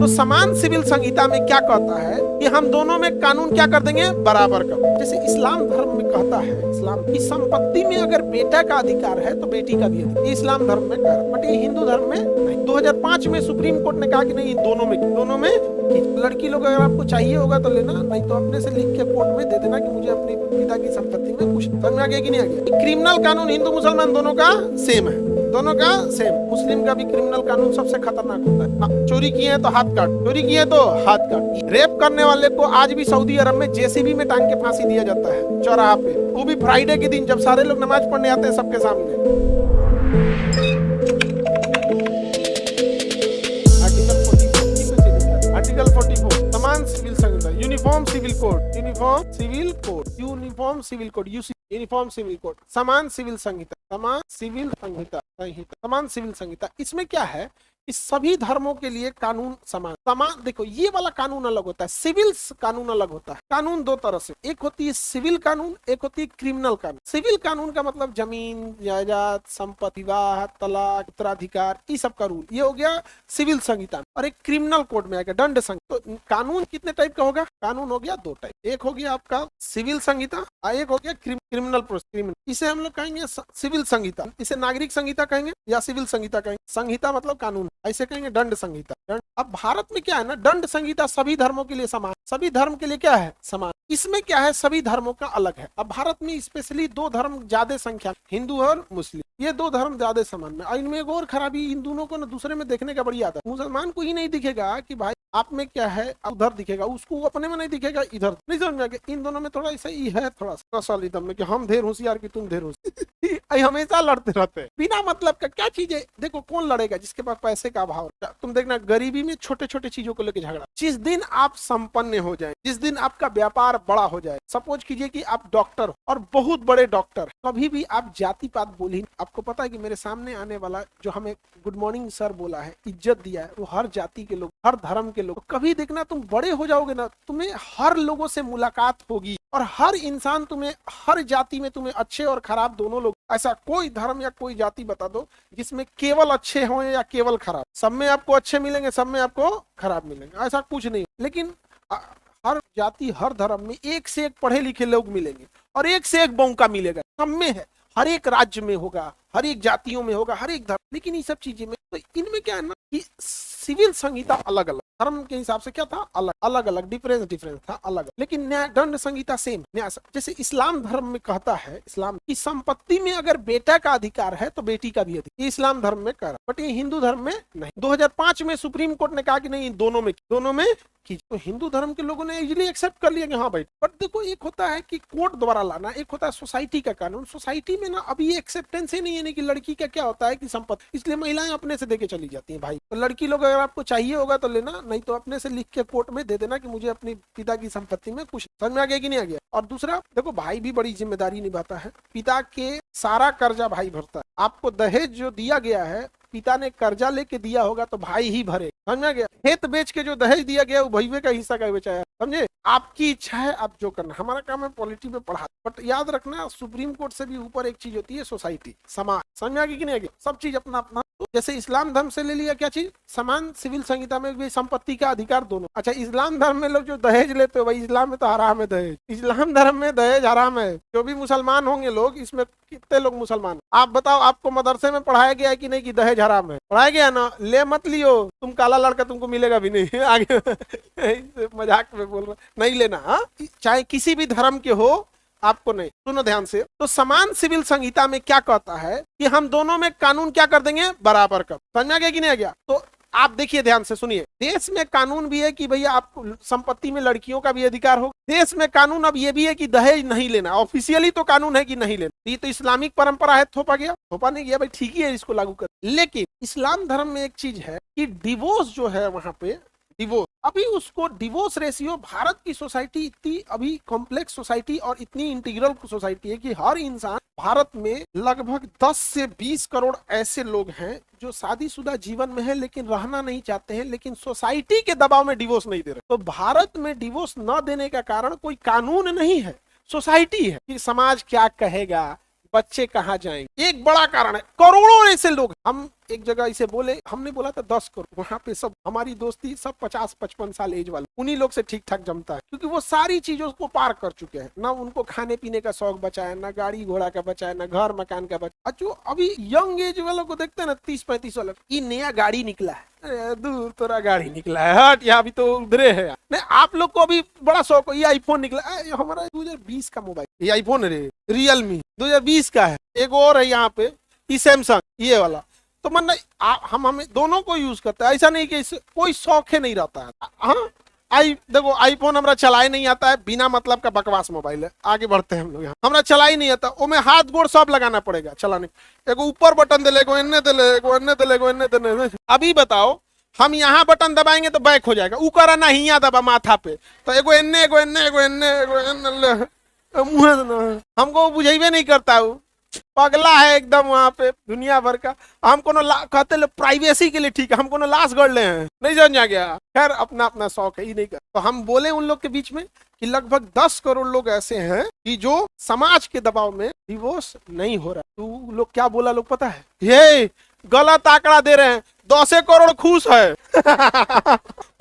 तो समान सिविल संहिता में क्या कहता है कि हम दोनों में कानून क्या कर देंगे, बराबर कर। जैसे इस्लाम धर्म में कहता है, इस्लाम की संपत्ति में अगर बेटा का अधिकार है तो बेटी का भी अधिकार, इस्लाम धर्म में कर, बट ये हिंदू धर्म में नहीं। 2005 में सुप्रीम कोर्ट ने कहा कि नहीं, दोनों में लड़की लोग अगर आपको चाहिए होगा तो लेना, नहीं तो अपने से लिख के कोर्ट में दे देना कि मुझे अपनी पिता की संपत्ति में कुछ। समझ में आ गया कि नहीं आ गया? क्रिमिनल कानून हिंदू मुसलमान दोनों का सेम है, दोनों का सेम। मुस्लिम का भी क्रिमिनल कानून सबसे खतरनाक होता है। चोरी किए हैं तो हाथ काट, चोरी किए तो हाथ काट। रेप करने वाले को आज भी सऊदी अरब में जेसीबी में टांग के फांसी दिया जाता है चौराहा पे, वो भी फ्राइडे के दिन जब सारे लोग नमाज पढ़ने आते हैं सबके सामने। आर्टिकल 44 समान सिविल संहिता, uniform civil code, uniform civil code, uniform civil code, uniform civil code, समान सिविल संहिता, समान सिविल संहिता, समान सिविल संहिता। इसमें क्या है, इस सभी धर्मों के लिए कानून समान। समान देखो, ये वाला कानून अलग होता है, सिविल कानून अलग होता है। कानून दो तरह से, एक होती है सिविल कानून, एक होती है क्रिमिनल कानून। सिविल कानून का मतलब जमीन जायदाद, संपत्ति, विवाह, तलाक, उत्तराधिकार, ये सब का रूल, ये हो गया सिविल संहिता। और एक क्रिमिनल कोड में आएगा दंड संहिता। तो कानून कितने टाइप का होगा? कानून हो गया दो टाइप, एक हो गया आपका सिविल संहिता और एक हो गया क्रिमिनल प्रोसीजर। इसे हम लोग कहेंगे सिविल संहिता, इसे नागरिक संहिता कहेंगे या सिविल संहिता कहेंगे। संहिता मतलब कानून, ऐसे कहेंगे दंड संहिता। अब भारत में क्या है ना, दंड संहिता सभी धर्मों के लिए समान, सभी धर्म के लिए क्या है, समान। इसमें क्या है, सभी धर्मों का अलग है। अब भारत में स्पेशली दो धर्म ज्यादा संख्या, हिंदू और मुस्लिम, ये दो धर्म ज्यादा समान में। इनमें एक और खराबी, इन दोनों को ना दूसरे में देखने का बड़ी आदत। मुसलमान को ही नहीं दिखेगा कि भाई आप में क्या है, उधर दिखेगा, उसको अपने में नहीं दिखेगा, इधर नहीं। समझ में आ गया? इन दोनों में थोड़ा ऐसा ही है, थोड़ा सा में कि हम ढेर होशियार कि तुम ढेर होशियार। हमेशा लड़ते रहते हैं बिना मतलब का। क्या चीज है, देखो कौन लड़ेगा? जिसके पास पैसे का अभाव। तुम देखना गरीबी में छोटे छोटे चीजों को लेकर झगड़ा। जिस दिन आप संपन्न हो जाए, जिस दिन आपका व्यापार बड़ा हो जाए, सपोज कीजिए कि आप डॉक्टर हो और बहुत बड़े डॉक्टर, कभी भी आप जाति पात बोली। आपको पता है कि मेरे सामने आने वाला जो हमें गुड मॉर्निंग सर बोला है, इज्जत दिया है, वो हर जाति के लोग, हर धर्म के लोग। कभी देखना तुम बड़े हो जाओगे ना, तुम्हें हर लोगों से मुलाकात होगी और हर इंसान तुम्हें, हर जाति में तुम्हें अच्छे और खराब दोनों लोग। ऐसा कोई धर्म या कोई जाति बता दो जिसमें केवल अच्छे हों या केवल खराब। सब में आपको अच्छे मिलेंगे, सब में आपको खराब मिलेंगे, ऐसा कुछ नहीं। लेकिन हर जाति, हर धर्म में एक से एक पढ़े लिखे लोग मिलेंगे और एक से एक बौका मिलेगा। सब में है, हर एक राज्य में होगा, हर एक जातियों में होगा, हर एक धर्म। लेकिन ये सब चीजें में तो इनमें क्या है ना कि सिविल संहिता अलग अलग, धर्म के हिसाब से क्या था, अलग अलग अलग डिफरेंस था, अलग। लेकिन न्याय दंड संहिता सेम। जैसे इस्लाम धर्म में कहता है, इस्लाम की संपत्ति में अगर बेटा का अधिकार है तो बेटी का भी अधिकार, इस्लाम धर्म में कर, बट ये हिंदू धर्म में नहीं। 2005 में सुप्रीम कोर्ट ने कहा कि नहीं, दोनों में की। तो हिंदू धर्म के लोगों ने इजीली एक्सेप्ट कर लिया कि हाँ भाई। बट देखो, एक होता है कि कोर्ट द्वारा लाना, एक होता है सोसाइटी का कानून। सोसाइटी में ना अभी एक्सेप्टेंस ही नहीं है कि लड़की का क्या होता है कि संपत्ति, इसलिए महिलाएं अपने से देके चली जाती हैं। भाई तो लड़की लोग अगर आपको चाहिए होगा तो लेना, नहीं तो अपने से लिख के कोर्ट में दे देना कि मुझे अपनी पिता की संपत्ति में कुछ। समझ में आ गया कि नहीं आ गया? और दूसरा देखो, भाई भी बड़ी जिम्मेदारी निभाता है। पिता के सारा कर्जा भाई भरता है। आपको दहेज जो दिया गया है, पिता ने कर्जा लेके दिया होगा तो भाई ही भरे। समझ में आ गया? खेत बेच के जो दहेज दिया गया वो भईवे का हिस्सा का बेचा है। समझे? आपकी इच्छा है, आप जो करना। हमारा काम है पॉलिटी में पढ़ा, बट याद रखना सुप्रीम कोर्ट से भी ऊपर एक चीज होती है सोसाइटी, समाज। समझ में आ गया कि नहीं आ गया? सब चीज अपना अपना। तो जैसे इस्लाम धर्म से ले लिया क्या चीज, समान सिविल संहिता में भी संपत्ति का अधिकार दोनों। अच्छा, इस्लाम धर्म में लोग जो दहेज लेते हो, भाई इस्लाम में तो हराम है दहेज। इस्लाम धर्म में दहेज हराम है। जो भी मुसलमान होंगे लोग, इसमें कितने लोग मुसलमान? आप बताओ, आपको मदरसे में पढ़ाया गया है कि नहीं कि दहेज हराम है? पढ़ाया गया ना? ले मत लियो, तुम काला लड़का तुमको मिलेगा भी नहीं। आगे मजाक में बोल रहा, नहीं लेना। हाँ, चाहे किसी भी धर्म के हो, आपको नहीं। सुनो ध्यान से। तो समान सिविल संहिता में क्या कहता है कि हम दोनों में कानून क्या कर देंगे, बराबर कर। समझ में आ गया कि नहीं आ गया? तो आप देखिए ध्यान से सुनिए। देश में कानून भी है कि भैया आपको संपत्ति में लड़कियों का भी अधिकार हो। देश में कानून अब ये भी है कि दहेज नहीं लेना। ऑफिशियली तो कानून है कि नहीं लेना। ये तो इस्लामिक परंपरा है, थोपा गया, थोपा नहीं गया भाई, ठीक ही है, इसको लागू कर। लेकिन इस्लाम धर्म में एक चीज है कि डिवोर्स जो है, वहां पे डिवोर्स, अभी उसको डिवोर्स रेशियो, भारत की सोसाइटी इतनी अभी कॉम्प्लेक्स सोसाइटी और इतनी इंटीग्रल सोसाइटी है कि हर इंसान, भारत में लगभग 10 से 20 करोड़ ऐसे लोग हैं जो शादीशुदा जीवन में है लेकिन रहना नहीं चाहते हैं, लेकिन सोसाइटी के दबाव में डिवोर्स नहीं दे रहे। तो भारत में डिवोर्स न देने का कारण कोई कानून नहीं है, सोसाइटी है कि समाज क्या कहेगा, बच्चे कहाँ जाएंगे। एक बड़ा कारण है, करोड़ों ऐसे लोग। हम एक जगह इसे बोले, हमने बोला था 10 करोड़, वहां पे सब हमारी दोस्ती सब 50-55 साल एज वाले, उन्हीं लोग से ठीक ठाक जमता है, क्योंकि वो सारी चीजों को पार कर चुके हैं। ना उनको खाने पीने का शौक बचा है, ना गाड़ी घोड़ा का बचा है, ना घर मकान का बचा। जो अभी यंग एज वालों को देखते हैं ना, 30-35 वालों, ये नया गाड़ी निकला है, दूर तोरा गाड़ी निकला है, हट यहाँ, अभी तो उधरे है। नहीं, आप लोग को अभी बड़ा शौक है, ये आईफोन निकला है, हमारा 2020 का मोबाइल, ये आईफोन है, रियलमी 2020 का है। एक और है यहाँ पे, ये सैमसंग, ये वाला। तो मन हम हमें दोनों को यूज करते हैं, ऐसा नहीं कि कोई शौक है नहीं रहता है। हाँ, देखो आईफोन हमरा चलाए नहीं आता है, बिना मतलब का बकवास मोबाइल है। आगे बढ़ते हैं हम लोग, यहाँ हमरा चला ही नहीं आता, वो में हाथ गोड़ सब लगाना पड़ेगा चलाने। एगो ऊपर बटन दे, एगो एन्ने दे, एगो एन्ने दे, एगो एन्ने दे। अभी बताओ, हम यहाँ बटन दबाएंगे तो बैक हो जाएगा, ऊ करा ना हिया दबा माथा पे, तो एगो एन्ने एगो एन्ने एगो एन्ने एगो एन्ने, हमको बुझेबे नहीं करता, वो पगला है एकदम वहां पे दुनिया भर का। हम कोनो कहते लो प्राइवेसी के लिए ठीक है, हम कोनो लाश गढ़ ले हैं, नहीं समझ आ गया। खैर अपना अपना शौक है, ही नहीं कर। तो हम बोले उन लोग के बीच में कि लगभग 10 करोड़ लोग ऐसे हैं कि जो समाज के दबाव में डिवोर्स नहीं हो रहा। तू लोग क्या बोला लोग पता है, ये गलत आंकड़ा दे रहे हैं, 10 करोड़ खुश है।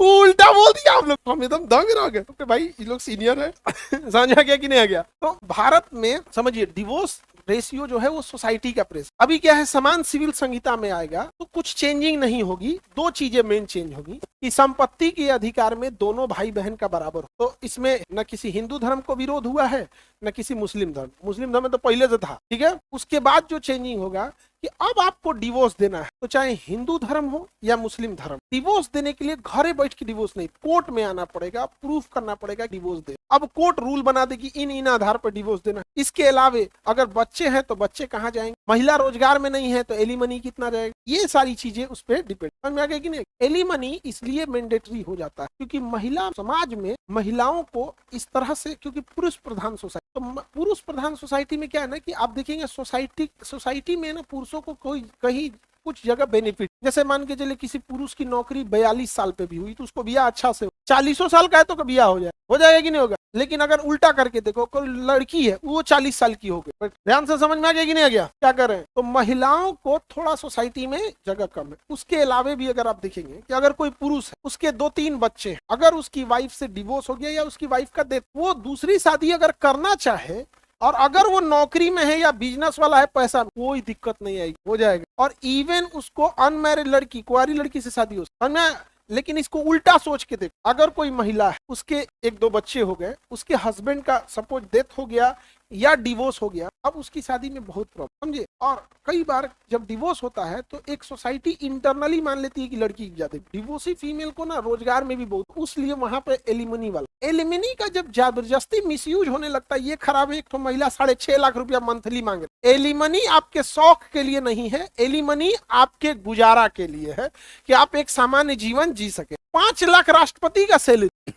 उल्टा बोल दिया हम लोग, हम एकदम दंग रह गए। तो भाई ये लोग सीनियर है। समझ आ गया कि नहीं आ गया। तो भारत में समझिए डिवोर्स रेशियो जो है वो सोसाइटी का प्रेस। अभी क्या है, समान सिविल संहिता में आएगा तो कुछ चेंजिंग नहीं होगी। दो चीजें मेन चेंज होगी कि संपत्ति के अधिकार में दोनों भाई बहन का बराबर हो। तो इसमें न किसी हिंदू धर्म को विरोध हुआ है, न किसी मुस्लिम धर्म। मुस्लिम धर्म में तो पहले से था, ठीक है। उसके बाद जो चेंजिंग होगा कि अब आपको डिवोर्स देना है, तो चाहे हिंदू धर्म हो या मुस्लिम धर्म, डिवोर्स देने के लिए घरे बैठ के डिवोर्स नहीं, कोर्ट में आना पड़ेगा, प्रूफ करना पड़ेगा डिवोर्स दे। अब कोर्ट रूल बना देगी इन आधार पर डिवोर्स देना। इसके अलावे अगर बच्चे हैं तो बच्चे कहाँ जाएंगे, महिला रोजगार में नहीं है तो एलिमनी कितना जाएगा, ये सारी चीजें उस पर डिपेंड। समझ में आ गया कि नहीं। एलिमनी इसलिए मैंडेटरी हो जाता है क्योंकि महिला समाज में महिलाओं को इस तरह से, क्योंकि पुरुष प्रधान सोसाइटी, तो पुरुष प्रधान सोसाइटी में क्या है ना कि आप देखेंगे सोसाइटी में ना पुरुषों को कोई कहीं कुछ जगह बेनिफिट, जैसे मान के चले किसी पुरुष की नौकरी 42 साल पे भी हुई तो उसको बिया अच्छा से, 40 साल का है तो बिया हो जाएगा कि नहीं होगा। लेकिन अगर उल्टा करके देखो, कोई लड़की है वो 40 साल की हो गई, ध्यान से समझ में आ गया कि नहीं आ गया, क्या कर रहे हैं। तो महिलाओं को थोड़ा सोसाइटी में जगह कम है। उसके अलावे भी अगर आप देखेंगे कि अगर कोई पुरुष है, उसके 2-3 बच्चे हैं, अगर उसकी वाइफ से डिवोर्स हो गया या उसकी वाइफ का डेथ, वो दूसरी शादी अगर करना चाहे और अगर वो नौकरी में है या बिजनेस वाला है, पैसा, कोई दिक्कत नहीं आएगी, हो जाएगा। और इवन उसको अनमैरिड लड़की, कुंवारी लड़की से शादी हो सकती है। लेकिन इसको उल्टा सोच के देखो, अगर कोई महिला है, उसके 1-2 बच्चे हो गए, उसके हस्बैंड का सपोज डेथ हो गया या डिवोर्स हो गया, अब उसकी शादी में बहुत प्रॉब्लम, समझे। और कई बार जब डिवोर्स होता है तो एक सोसाइटी इंटरनली मान लेती है कि लड़की की ज्यादा, डिवोर्सी फीमेल को ना रोजगार में भी बहुत, उसलिए वहां पे एलिमनी वाला, एलिमनी का जब जबरदस्ती मिसयूज होने लगता है, ये खराब है। एक तो महिला 6.5 लाख रुपया मंथली मांगे, एलिमनी आपके शौक के लिए नहीं है, एलिमनी आपके गुजारा के लिए है कि आप एक सामान्य जीवन जी सके। 5 लाख राष्ट्रपति का सैलरी,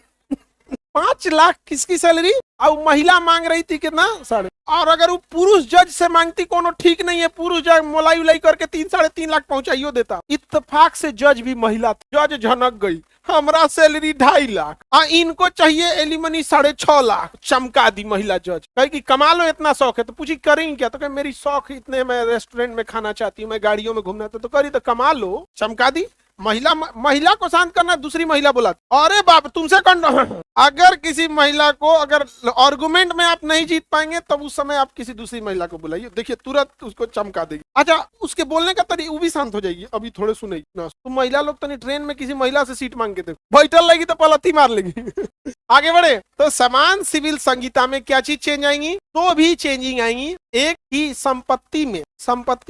5 लाख किसकी सैलरी, और महिला मांग रही थी कितना, 3.5। और अगर वो पुरुष जज से मांगती, कोनो ठीक नहीं है, पुरुष जज मोलाई उलाई करके 3-3.5 लाख पहुंचाइयो देता। इत्तेफाक से जज भी महिला थी, जज झनक गई, हमरा सैलरी 2.5 लाख, इनको चाहिए एलिमनी 6.5 लाख। चमका दी महिला जज, कहे कि कमा लो, इतना शौक है। तो पूछी करेंगे क्या, तो कहे मेरी शौक इतने, मैं रेस्टोरेंट में खाना चाहती हूँ, मैं गाड़ियों में घूमना, तो करी तो कमा लो, चमका दी। महिला को शांत करना, दूसरी महिला बोला, अरे बाप तुमसे कौन। अगर किसी महिला को अगर आर्गुमेंट में आप नहीं जीत पाएंगे तब उस समय आप किसी दूसरी महिला को बुलाइए, देखिए तुरंत उसको चमका देगी। अच्छा, उसके बोलने का तरीका वो भी शांत हो जाएगी, अभी थोड़े सुनेगी ना। तो महिला लोग तो नहीं, ट्रेन में किसी महिला से सीट मांग के देखो, बैठल लगी तो पलथी मार लेगी। आगे बढ़े तो समान सिविल संहिता में क्या चीज चेंज आएंगी, तो भी चेंजिंग आएंगी। एक ही संपत्ति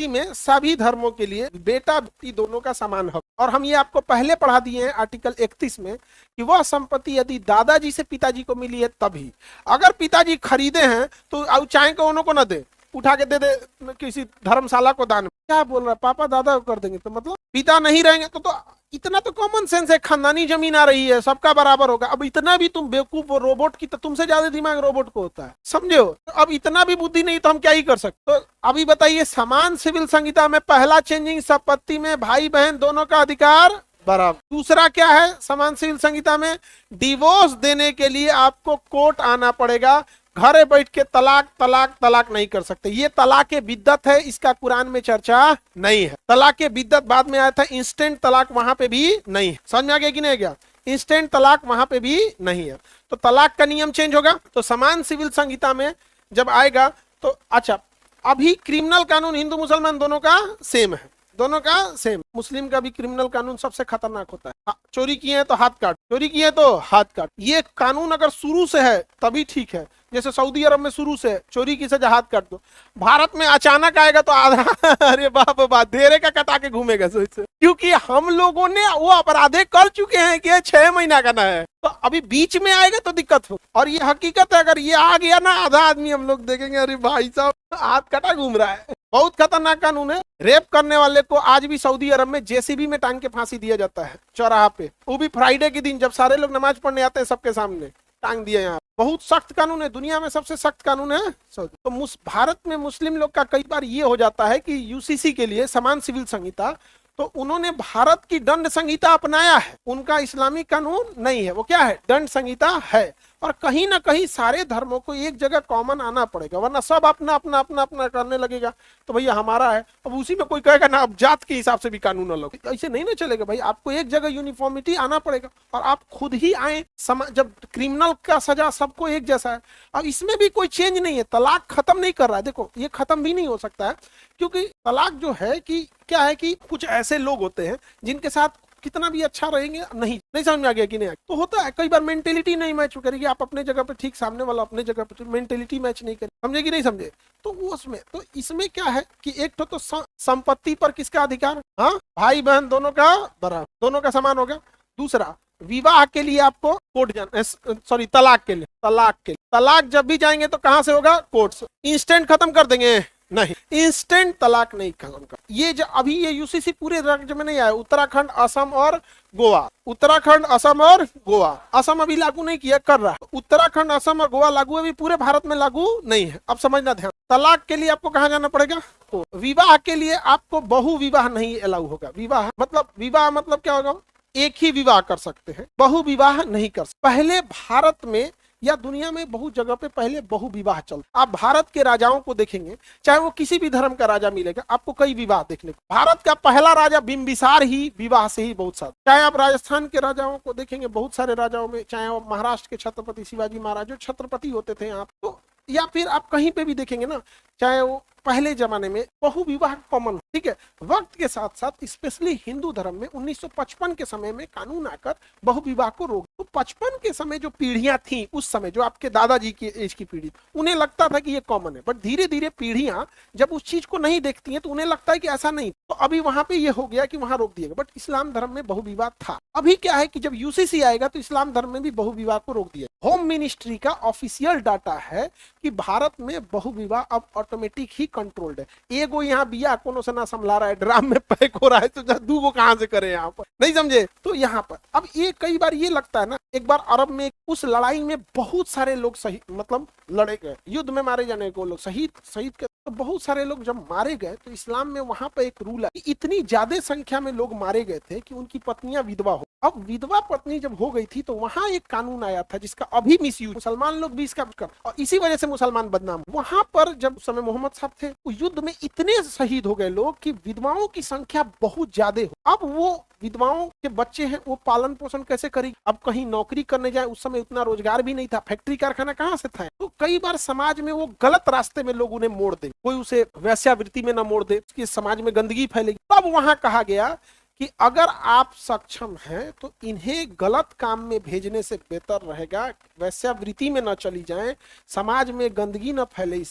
में सभी धर्मों के लिए बेटा बेटी दोनों का समान हक। और हम ये आपको पहले पढ़ा दिए हैं आर्टिकल 31 में कि वह संपत्ति यदि दादाजी से पिताजी को मिली है तभी, अगर पिताजी खरीदे हैं तो चाहे को उन्हों को न दे, उठा के दे दे किसी धर्मशाला को दान। क्या बोल रहा है, पापा दादा को कर देंगे तो मतलब पिता नहीं रहेंगे तो इतना तो कॉमन सेंस है, खानदानी जमीन आ रही है, सबका बराबर होगा। अब इतना भी तुम बेवकूफ हो रोबोट की, तो तुमसे ज्यादा दिमाग रोबोट को होता है, समझे हो। तो अब इतना भी बुद्धि नहीं तो हम क्या ही कर सकते। तो अभी बताइए, समान सिविल संहिता में पहला चेंजिंग, संपत्ति में भाई बहन दोनों का अधिकार बराबर। दूसरा क्या है, समान सिविल संहिता में डिवोर्स देने के लिए आपको कोर्ट आना पड़ेगा, घरे बैठ के तलाक तलाक तलाक नहीं कर सकते। ये तलाक बिद्दत है, इसका कुरान में चर्चा नहीं है। तलाक बिद्दत बाद में आया था, इंस्टेंट तलाक वहां पे भी नहीं है। समझ में आ गया कि नहीं गया? इंस्टेंट तलाक वहां पे भी नहीं है। तो तलाक का नियम चेंज होगा। तो समान सिविल संहिता में जब आएगा तो अच्छा, अभी क्रिमिनल कानून हिंदू मुसलमान दोनों का सेम है, दोनों का सेम। मुस्लिम का भी क्रिमिनल कानून सबसे खतरनाक होता है। चोरी किए हैं तो हाथ काट, चोरी किए तो हाथ काट। ये कानून अगर शुरू से है तभी ठीक है, जैसे सऊदी अरब में शुरू से चोरी की सजा हाथ काट दो। भारत में अचानक आएगा तो आधा अरे बाप बाप धेरे का कटा के घूमेगा सोच, क्योंकि हम लोगों ने वो अपराधे कर चुके हैं कि 6 महीना का ना है। तो अभी बीच में आएगा तो दिक्कत हो। और ये हकीकत है, अगर ये आ गया ना, आधा आदमी हम लोग देखेंगे अरे भाई साहब हाथ कटा घूम रहा है। बहुत खतरनाक कानून है। रेप करने वाले को आज भी सऊदी अरब में जेसीबी में टांग के फांसी दिया जाता है चौराहा पे, वो भी फ्राइडे के दिन जब सारे लोग नमाज पढ़ने आते हैं सबके सामने टांग दिया। यहाँ बहुत सख्त कानून है, दुनिया में सबसे सख्त कानून है। तो भारत में मुस्लिम लोग का कई बार ये हो जाता है कि यूसीसी के लिए समान सिविल संहिता, तो उन्होंने भारत की दंड संहिता अपनाया है, उनका इस्लामिक कानून नहीं है। वो क्या है? दंड संहिता है। और कहीं ना कहीं सारे धर्मों को एक जगह कॉमन आना पड़ेगा, वरना सब अपना अपना अपना अपना करने लगेगा तो भैया हमारा है। अब उसी में कोई कहेगा ना अब जात के हिसाब से भी कानून अलग, ऐसे नहीं ना चलेगा भाई। आपको एक जगह यूनिफॉर्मिटी आना पड़ेगा और आप खुद ही आए। जब क्रिमिनल का सजा सबको एक जैसा है, अब इसमें भी कोई चेंज नहीं है। तलाक खत्म नहीं कर रहा है, देखो ये खत्म भी नहीं हो सकता है, क्योंकि तलाक जो है कि क्या है कि कुछ ऐसे लोग होते हैं जिनके साथ कितना भी अच्छा रहेंगे, नहीं समझ में आ गया कि नहीं? तो होता है कई बार मेंटेलिटी नहीं मैच करेगी, आप अपने जगह पे ठीक, सामने वाला अपने जगह पे, मेंटेलिटी मैच नहीं करेगी, समझे कि नहीं समझे? तो वो उसमें तो इसमें क्या है कि एक तो संपत्ति पर किसका अधिकार, हाँ भाई बहन दोनों का बराबर, दोनों का समान होगा। दूसरा, विवाह के लिए आपको कोर्ट जाना, सॉरी तलाक के लिए, तलाक जब भी जाएंगे तो कहां से होगा? कोर्ट से। इंस्टेंट खत्म कर देंगे? नहीं, इंस्टेंट तलाक नहीं खत्म कर। ये जो अभी ये यूसीसी पूरे राज्य में नहीं आया, उत्तराखंड, असम और गोवा, उत्तराखंड, असम और गोवा। असम अभी लागू नहीं किया, कर रहा है। उत्तराखंड, असम और गोवा लागू है, अभी पूरे भारत में लागू नहीं है। अब समझना ध्यान, तलाक के लिए आपको कहां जाना पड़ेगा? तो विवाह के लिए आपको बहु विवाह नहीं अलाउ होगा। विवाह मतलब क्या होगा? एक ही विवाह कर सकते हैं, बहु विवाह नहीं कर सकते। पहले भारत में या दुनिया में बहुत जगह पे पहले बहु विवाह चलता। आप भारत के राजाओं को देखेंगे, चाहे वो किसी भी धर्म का राजा मिलेगा, आपको कई विवाह देखने को। भारत का पहला राजा बिंबिसार ही विवाह से ही बहुत सारा। चाहे आप राजस्थान के राजाओं को देखेंगे, बहुत सारे राजाओं में, चाहे वो महाराष्ट्र के छत्रपति शिवाजी महाराज जो छत्रपति होते थे यहाँ तो, या फिर आप कहीं पे भी देखेंगे ना, चाहे वो पहले जमाने में बहु विवाह कॉमन, ठीक है। वक्त के साथ साथ स्पेशली हिंदू धर्म में 1955 के समय में कानून आकर बहु विवाह को रोक। तो 55 के समय जो पीढ़ियां थी उस समय, जो आपके दादाजी की एज की पीढ़ी, उन्हें लगता था कि ये कॉमन है, बट धीरे धीरे पीढ़ियां जब उस चीज को नहीं देखती हैं तो उन्हें लगता है कि ऐसा नहीं। तो अभी वहां पे ये हो गया कि वहां रोक दिया गया, बट इस्लाम धर्म में बहु विवाह था। अभी क्या है कि जब यूसीसी आएगा तो इस्लाम धर्म में भी बहु विवाह को रोक दिया। होम मिनिस्ट्री का ऑफिशियल डाटा है कि भारत में बहु विवाह अब ऑटोमेटिक ही कंट्रोल्ड है। एगो यहाँ बिया कोनो से ना संभला रहा है, ड्राम में पैक हो रहा है, तो दूगो कहां से करे यहाँ पर, नहीं समझे? तो यहाँ पर अब ये कई बार ये लगता है ना, एक बार अरब में उस लड़ाई में बहुत सारे लोग सही मतलब लड़े गए, युद्ध में मारे जाने को लोग शहीद के, तो बहुत सारे लोग जब मारे गए तो इस्लाम में वहां पर एक रूल है, इतनी ज्यादा संख्या में लोग मारे गए थे कि उनकी पत्नियां विधवा हो। अब विधवा पत्नी जब हो गई थी तो वहां एक कानून आया था जिसका अभी मिसयूज मुसलमान लोग भी इसका कर, और इसी वजह से मुसलमान बदनाम। वहां पर जब समय मोहम्मद साहब थे, युद्ध में इतने शहीद हो गए लोग कि विधवाओं की संख्या बहुत ज्यादा हो। अब वो विधवाओं के बच्चे हैं, वो पालन पोषण कैसे करेगी? अब कहीं नौकरी करने जाए, उस समय उतना रोजगार भी नहीं था, फैक्ट्री कारखाना कहाँ से था? तो कई बार समाज में वो गलत रास्ते में लोग उन्हें मोड़ दे, कोई उसे वैश्यावृत्ति में ना मोड़ दे, उसकी समाज में गंदगी फैलेगी। तब वहां कहा गया कि अगर आप सक्षम हैं तो इन्हें गलत काम में भेजने से बेहतर रहेगा वैश्यावृत्ति में न चली जाएं, समाज में गंदगी न फैले,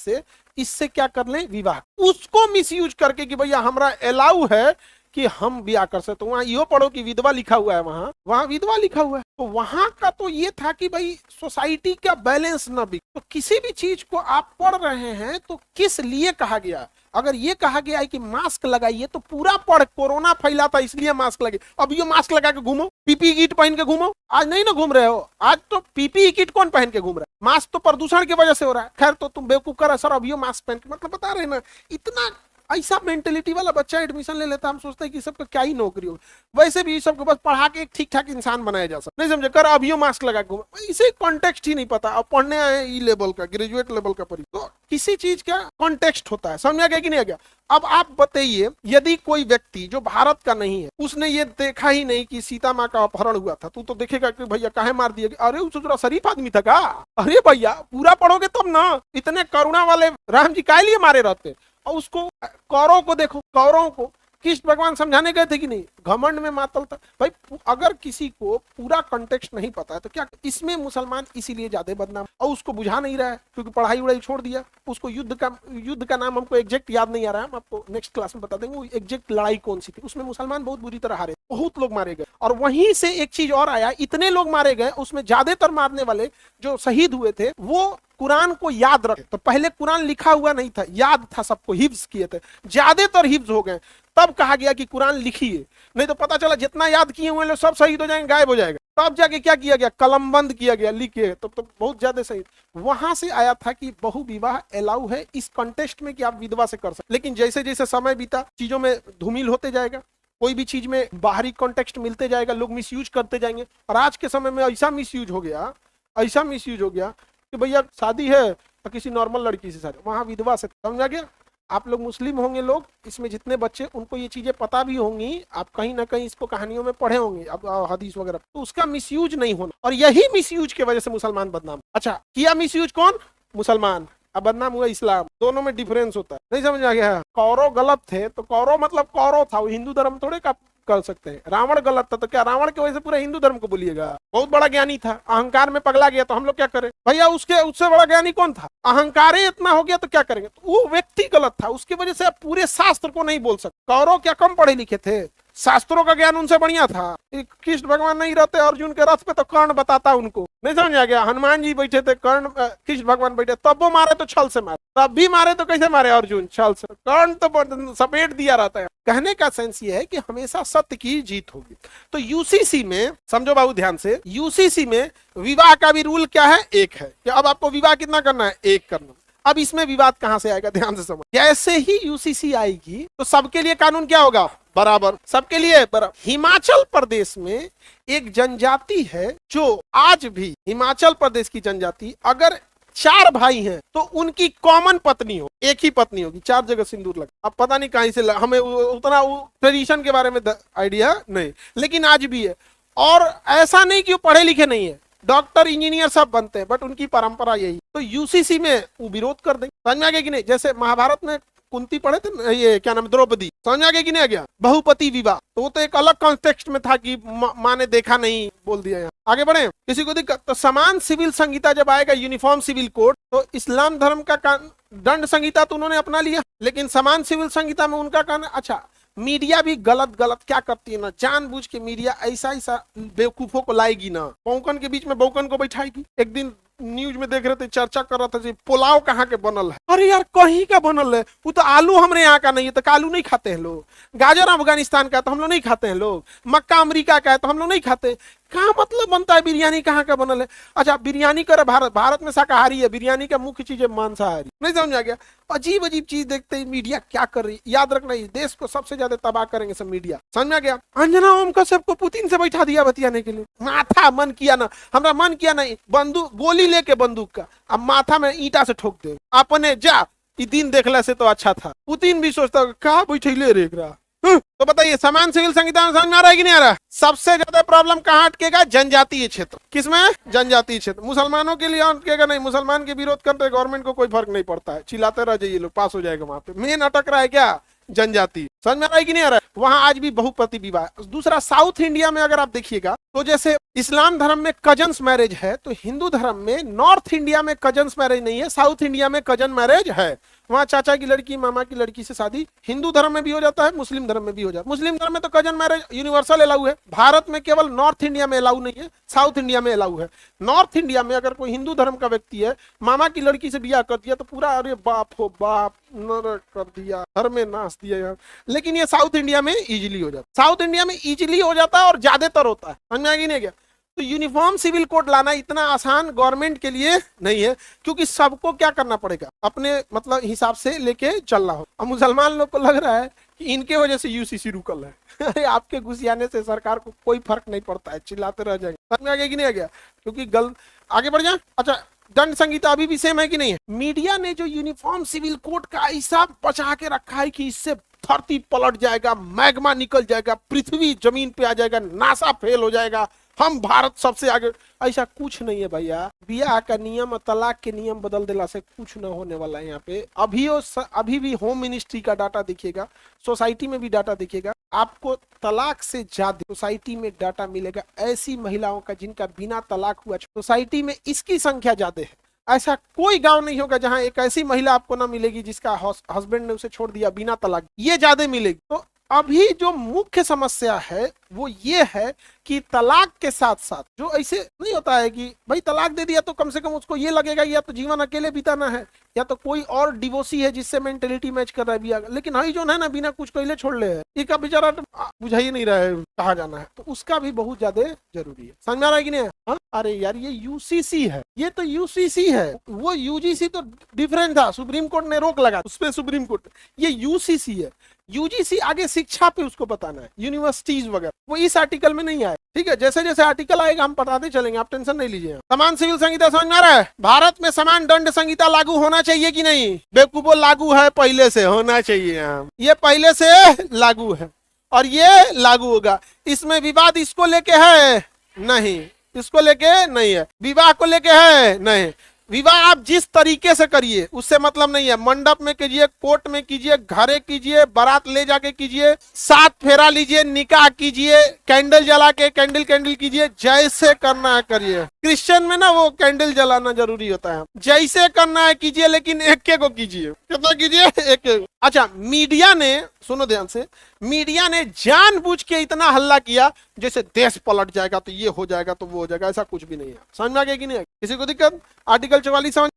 इससे क्या कर लें? विवाह। उसको मिसयूज करके कि भैया हमरा अलाउ है कि हम ब्याह कर सकते। तो वहां यो पढ़ो कि विधवा लिखा हुआ है, वहां विधवा लिखा हुआ है। तो वहां का तो ये था कि भाई सोसाइटी का बैलेंस न बिगड़े। तो किसी भी चीज को आप पढ़ रहे हैं तो किस लिए कहा गया? अगर ये कहा गया है कि मास्क लगाइए तो पूरा पढ़, कोरोना फैला था इसलिए मास्क लगे, अब ये मास्क लगा के घूमो, पीपीई किट पहन के घूमो। आज नहीं ना घूम रहे हो, आज तो पीपीई किट कौन पहन के घूम रहा है? मास्क तो प्रदूषण की वजह से हो रहा है। खैर तो तुम बेवकूफ कर सर, अब ये मास्क पहन के, मतलब बता रहे ना, इतना ऐसा मेंटेलिटी वाला बच्चा एडमिशन ले लेता है, हम सोचते हैं कि सबका क्या ही नौकरी होगी। वैसे भी सबको बस पढ़ा के एक ठीक ठाक इंसान बनाया जा सकता, नहीं समझे, कर अभियो मास्क लगा के इसे कॉन्टेक्स्ट ही नहीं पता। अब पढ़ने आए ई लेवल का, ग्रेजुएट लेवल का पढ़ी, तो किसी चीज का कॉन्टेक्स्ट होता है, समझा गया कि नहीं आ गया। अब आप बताइए, यदि कोई व्यक्ति जो भारत का नहीं है, उसने ये देखा ही नहीं कि सीता माँ का अपहरण हुआ था, तो देखेगा कि भैया काहे मार दिया, अरे उस थोड़ा शरीफ आदमी था का, अरे भैया पूरा पढ़ोगे तब ना, इतने करुणा वाले राम जी काहे लिए मारे रहते। और उसको कौरव को देखो, कौरव को कृष्ण भगवान समझाने गए थे कि नहीं, घमंड में मातल था भाई। अगर किसी को पूरा कॉन्टेक्स्ट नहीं पता है तो क्या, इसमें मुसलमान इसीलिए ज्यादा बदनाम, और उसको बुझा नहीं रहा है क्योंकि पढ़ाई उड़ाई छोड़ दिया। उसको युद्ध का नाम हमको एग्जैक्ट याद नहीं आ रहा है, हम आपको नेक्स्ट क्लास में बता देंगे वो एग्जैक्ट लड़ाई कौन सी थी। उसमें मुसलमान बहुत बुरी तरह हारे, बहुत लोग मारे गए। और वहीं से एक चीज और आया, इतने लोग मारे गए, उसमें ज्यादातर मारने वाले जो शहीद हुए थे वो कुरान को याद रखे। तो पहले कुरान लिखा हुआ नहीं था, याद था सबको, हिफ्ज किए थे, ज्यादातर हिफ्ज हो गए, तब कहा गया कि कुरान लिखिए, नहीं तो पता चला जितना याद किए हुए लोग सब शहीद हो जाएंगे, गायब हो जाएगा। तब जाके क्या किया गया, कलमबंद किया गया, लिखे, तो बहुत ज्यादा शहीद। वहां से आया था कि बहु विवाह अलाउ है इस कॉन्टेक्स्ट में कि आप विधवा से कर सकते। लेकिन जैसे जैसे समय बीता, चीजों में धूमिल होते जाएगा, कोई भी चीज में बाहरी कॉन्टेक्स्ट मिलते जाएगा, लोग मिसयूज करते जाएंगे। और आज के समय में ऐसा मिसयूज हो गया, ऐसा मिसयूज हो गया कि भैया शादी है तो किसी नॉर्मल लड़की से शादी, वहां विधवा से, समझा गया। आप लोग मुस्लिम होंगे लोग, इसमें जितने बच्चे, उनको ये चीजें पता भी होंगी, आप कहीं ना कहीं इसको कहानियों में पढ़े होंगे, अब हदीस वगैरह, तो उसका मिसयूज नहीं होना। और यही मिसयूज की वजह से मुसलमान बदनाम। अच्छा, किया मिसयूज कौन, मुसलमान, अब बदनाम हुआ इस्लाम। दोनों में डिफरेंस होता है, नहीं समझ आ गया। कौरव गलत थे तो कौरव मतलब कौरव था, वो हिंदू धर्म थोड़े का कर सकते हैं। रावण गलत था तो क्या रावण की वजह से पूरा हिंदू धर्म को बोलिएगा। बहुत बड़ा ज्ञानी था, अहंकार में पगला गया तो हम लोग क्या करें भैया, उससे बड़ा ज्ञानी कौन था, अहंकार ही इतना हो गया तो क्या करेंगे। तो वो व्यक्ति गलत था, उसकी वजह से आप पूरे शास्त्र को नहीं बोल सकते। कौरव क्या कम पढ़े लिखे थे, शास्त्रों का ज्ञान उनसे बढ़िया था। कृष्ण भगवान नहीं रहते अर्जुन के रथ पे तो कर्ण बताता उनको, नहीं समझ आ गया। हनुमान जी बैठे थे, कर्ण कृष्ण भगवान बैठे, तब वो मारे तो छल से मारे, तब भी मारे तो कैसे मारे अर्जुन, छल से। कर्ण तो सपेट दिया रहता है। कहने का सेंस ये है कि हमेशा सत्य की जीत होगी। तो यूसीसी में समझो बाबू ध्यान से, यूसीसी में विवाह का भी रूल क्या है, एक है कि अब आपको विवाह कितना करना है, एक करना। अब इसमें विवाद कहां से आएगा, ध्यान से समझ। जैसे ही यूसीसी आएगी तो सबके लिए कानून क्या होगा, बराबर, सबके लिए बराबर। हिमाचल प्रदेश में एक जनजाति है जो आज भी, हिमाचल प्रदेश की जनजाति, अगर 4 भाई हैं तो उनकी कॉमन पत्नी हो, एक ही पत्नी होगी, 4 जगह सिंदूर लगा। अब पता नहीं कहां से हमें उतना ट्रेडिशन के बारे में आइडिया नहीं, लेकिन आज भी है। और ऐसा नहीं कि वो पढ़े लिखे नहीं है, डॉक्टर इंजीनियर सब बनते हैं, बट उनकी परंपरा यही। तो यूसीसी में वो विरोध कर देंगे, समझ में आ गया कि नहीं। जैसे महाभारत में कुंती पढ़े थे, ये क्या नाम, द्रौपदी, समझ आ गया कि नहीं आ गया, बहुपति विवाह, तो वो तो एक अलग कॉन्टेक्स्ट में था कि माँ ने देखा नहीं, बोल दिया। यहाँ आगे बढ़े, किसी को दिक्कत। तो समान सिविल संहिता जब आएगा, यूनिफॉर्म सिविल कोड, तो इस्लाम धर्म का दंड संहिता तो उन्होंने अपना लिया, लेकिन समान सिविल संहिता में उनका कहना। अच्छा, मीडिया भी गलत क्या करती है ना, जानबूझ के मीडिया ऐसा बेवकूफों को लाएगी ना, बौकन के बीच में बौकन को बैठाएगी। एक दिन न्यूज में देख रहे थे, चर्चा कर रहा था जी पुलाव कहाँ के बनल है। अरे यार कहीं का बनल है, वो तो आलू हमरे यहाँ का नहीं है, तो आलू नहीं खाते हैं लोग। गाजर अफगानिस्तान का तो हम लोग नहीं खाते हैं लोग। मक्का अमेरिका का है तो हम लोग नहीं खाते। कहाँ मतलब बनता है बिरयानी, कहाँ का बनल है। अच्छा, बिरयानी कर भारत में शाकाहारी है, बिरयानी का मुख्य चीज है मांसाहारी, नहीं समझ आ गया। अजीब अजीब चीज देखते हैं मीडिया क्या कर रही है। याद रखना, इस देश को सबसे ज्यादा तबाह करेंगे सब मीडिया, समझ में आ गया। अंजना ओम कश्यप को पुतिन से बैठा दिया बतियाने के लिए, माथा मन किया ना, हमारा मन किया नहीं, बंदूक गोली लेके बंदूक का, अब माथा में ईंटा से ठोक दे अपने, जा दिन देखला से तो अच्छा था। पुतिन भी सोचता कहा बैठे रेख रहा। तो बताइए, समान सिविल संहिता में समझ में आ रहा है कि नहीं आ रहा। सबसे ज्यादा प्रॉब्लम कहाँ अटकेगा, जनजातीय क्षेत्र। किसमें, जनजातीय क्षेत्र। मुसलमानों के लिए अटकेगा नहीं, मुसलमान के विरोध करते गवर्नमेंट को कोई फर्क नहीं पड़ता है, चिल्लाते रह जाइए लोग, पास हो जाएगा। वहां पे मेन अटक रहा है क्या, जनजाति। समझ में आ रहा है कि नहीं आ रहा है। वहां आज भी बहुपति विवाह। दूसरा, साउथ इंडिया में अगर आप देखिएगा तो जैसे इस्लाम धर्म में कजन्स मैरिज है, तो हिंदू धर्म में, नॉर्थ इंडिया में कजन्स मैरिज नहीं है, साउथ इंडिया में कजन मैरिज है। वहाँ चाचा की लड़की मामा की लड़की से शादी हिंदू धर्म में भी हो जाता है, मुस्लिम धर्म में भी हो जाता है। मुस्लिम धर्म में तो कजन मैरिज यूनिवर्सल अलाउ है, भारत में केवल नॉर्थ इंडिया में अलाउ नहीं है, साउथ इंडिया में अलाउ है। नॉर्थ इंडिया में अगर कोई हिंदू धर्म का व्यक्ति है, मामा की लड़की से ब्याह कर दिया तो पूरा अरे बाप हो बाप, नरक कर दिया, घर में नाच दिया यार। लेकिन ये साउथ इंडिया में इजीली हो जाता है, साउथ इंडिया में इजीली हो जाता है और ज्यादातर होता है, समझ में आ गया नहीं गया। तो यूनिफॉर्म सिविल कोड लाना इतना आसान गवर्नमेंट के लिए नहीं है, क्योंकि सबको क्या करना पड़ेगा, अपने मतलब हिसाब से लेके चलना हो। अब मुसलमान लोग को लग रहा है कि इनके वजह से यूसीसी रुकल है। अरे आपके घुसियाने से सरकार को कोई फर्क नहीं पड़ता है, चिल्लाते रह जाएंगे। समझ में आ गया कि नहीं आ गया? क्योंकि आगे बढ़ जाए। अच्छा, दंड संहिता अभी भी सेम है कि नहीं है? मीडिया ने जो यूनिफॉर्म सिविल कोड का ऐसा बचा के रखा है कि इससे धरती पलट जाएगा, मैग्मा निकल जाएगा, पृथ्वी जमीन पे आ जाएगा, नासा फेल हो जाएगा, हम भारत सबसे आगे। ऐसा कुछ नहीं है भैया। बियाह का नियम और तलाक के नियम बदल देला से कुछ ना होने वाला है यहाँ पे। अभी भी होम मिनिस्ट्री का डाटा दिखेगा, सोसाइटी में भी डाटा दिखेगा, आपको तलाक से ज्यादा सोसाइटी में डाटा मिलेगा ऐसी महिलाओं का जिनका बिना तलाक हुआ। सोसाइटी में इसकी संख्या ज्यादा है। ऐसा कोई गांव नहीं होगा जहां एक ऐसी महिला आपको ना मिलेगी जिसका हस्बैंड ने उसे छोड़ दिया बिना तलाक, ये ज्यादा मिलेगी। तो अभी जो मुख्य समस्या है वो ये है कि तलाक के साथ साथ जो ऐसे नहीं होता है कि भाई तलाक दे दिया तो कम से कम उसको ये लगेगा या तो जीवन अकेले बिताना है या तो कोई और डिवोर्सी है जिससे मेंटेलिटी मैच कर रहा है बिया। लेकिन हई जो है ना बिना कुछ कहले छोड़ ले है, एक बेचारा बुझा ही नहीं रहा है कहाँ जाना है, तो उसका भी बहुत ज्यादा जरूरी है। समझ में आ रहा है कि नहीं? हाँ, अरे यार ये यूसीसी है, ये तो यूसीसी है, वो यूजीसी तो डिफरेंट था, सुप्रीम कोर्ट ने रोक लगा उस पर, सुप्रीम कोर्ट। ये यूसीसी है, यूजीसी आगे शिक्षा पे उसको बताना है, यूनिवर्सिटीज वगैरह, वो इस आर्टिकल में नहीं आए। ठीक है, जैसे जैसे आर्टिकल आएगा हम बताते चलेंगे, आप टेंशन नहीं लीजिए। समान सिविल संहिता समझ में आ रहा है? भारत में समान दंड संहिता लागू होना चाहिए कि नहीं? बेवकूफो, लागू है, पहले से होना चाहिए। ये पहले से लागू है और ये लागू होगा। इसमें विवाद इसको लेके है नहीं, इसको लेके नहीं है, विवाह को लेके है नहीं। विवाह आप जिस तरीके से करिए उससे मतलब नहीं है, मंडप में कीजिए, कोर्ट में कीजिए, घरे कीजिए, बारात ले जाके कीजिए, 7 फेरा लीजिए, निकाह कीजिए, कैंडल जला के कैंडल कीजिए, जैसे करना है करिए। क्रिश्चियन में ना वो कैंडल जलाना जरूरी होता है, जैसे करना है कीजिए, लेकिन एक को कीजिए। कितना कीजिए? एक। अच्छा, मीडिया ने, सुनो ध्यान से, मीडिया ने जानबूझ के इतना हल्ला किया जैसे देश पलट जाएगा तो ये हो जाएगा तो वो हो जाएगा, ऐसा कुछ भी नहीं है। समझ में आ गया कि नहीं? किसी को दिक्कत? आर्टिकल 44 समझ